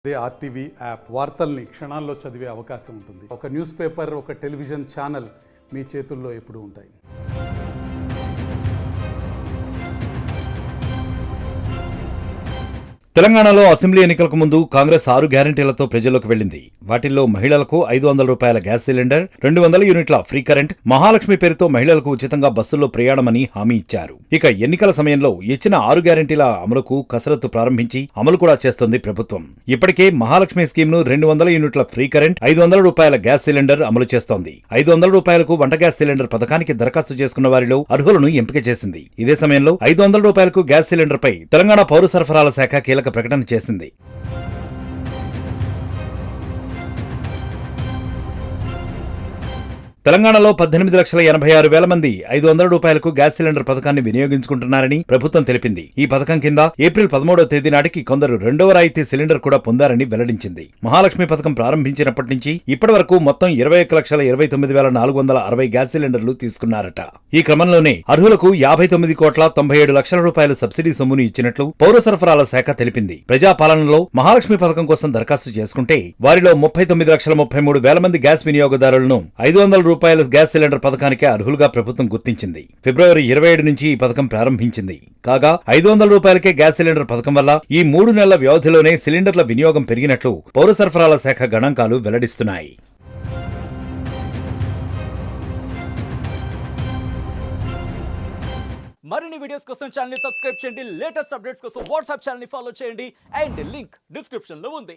అదే RTV app వార్తల్ని క్షణాల్లో చదివే అవకాశం ఉంటుంది. ఒక న్యూస్ పేపర్, ఒక టెలివిజన్ ఛానల్ మీ చేతుల్లో ఎప్పుడూ ఉంటాయి. తెలంగాణలో అసెంబ్లీ ఎన్నికలకు ముందు కాంగ్రెస్ 6 గ్యారెంటీలతో ప్రజల్లోకి వెళ్లింది. వాటిల్లో మహిళలకు 500 రూపాయల గ్యాస్ సిలిండర్, 200 యూనిట్ల ఫ్రీ కరెంట్, మహాలక్ష్మి పేరుతో మహిళలకు ఉచితంగా బస్సుల్లో ప్రయాణమని హామీ ఇచ్చారు. ఇక ఎన్నికల సమయంలో ఇచ్చిన 6 గ్యారెంటీల అమలుకు కసరత్తు ప్రారంభించి అమలు కూడా చేస్తోంది ప్రభుత్వం. ఇప్పటికే మహాలక్ష్మి స్కీమ్ ను 200 యూనిట్ల ఫ్రీ కరెంట్, 500 రూపాయల గ్యాస్ సిలిండర్ అమలు చేస్తోంది. 500 రూపాయలకు వంట గ్యాస్ సిలిండర్ పథకానికి దరఖాస్తు చేసుకున్న వారిలో అర్హులను ఎంపిక చేసింది. ఇదే సమయంలో 500 రూపాయలకు గ్యాస్ సిలిండర్ పై తెలంగాణ పౌర సరఫరాల శాఖ కీలక ప్రకటన చేసింది. తెలంగాణలో 18,86,000 మంది 500 రూపాయలకు గ్యాస్ సిలిండర్ పథకాన్ని వినియోగించుకుంటున్నారని ప్రభుత్వం తెలిపింది. ఈ పథకం కింద ఏప్రిల్ 13వ తేదీ నాటికి కొందరు 2వ రాయితీ సిలిండర్ కూడా పొందారని వెల్లడించింది. మహాలక్ష్మి పథకం ప్రారంభించినప్పటి నుంచి ఇప్పటి వరకు మొత్తం 21,29,460 గ్యాస్ సిలిండర్లు తీసుకున్నారట. ఈ క్రమంలోనే అర్హులకు 59,97 లక్షల రూపాయలు సబ్సిడీ సొమ్మును ఇచ్చినట్లు పౌర సరఫరాల శాఖ తెలిపింది. ప్రజాపాలనలో మహాలక్ష్మి పథకం కోసం దరఖాస్తు చేసుకుంటే వారిలో 39,33,000 మంది గ్యాస్ వినియోగదారులను 500 రూపాయల గ్యాస్ సిలిండర్ పథకానికే అర్హులుగా ప్రభుత్వం గుర్తించింది. ఫిబ్రవరి 27 నుంచి ఈ పథకం ప్రారంభించింది. కాగా 500 రూపాయలకే గ్యాస్ సిలిండర్ పథకం వల్ల ఈ 3 నెలల వ్యవధిలోనే సిలిండర్ల వినియోగం పెరిగినట్లు పౌర సరఫరాల శాఖ గణాంకాలు వెల్లడిస్తున్నాయి. మరిన్ని వీడియోస్ కోసం ఛానల్ ని సబ్స్క్రైబ్ చేయండి. లేటెస్ట్ అప్డేట్స్ కోసం వాట్సాప్ ఛానల్ ని ఫాలో చేయండి. అండ్ లింక్ డిస్క్రిప్షన్ లో ఉంది.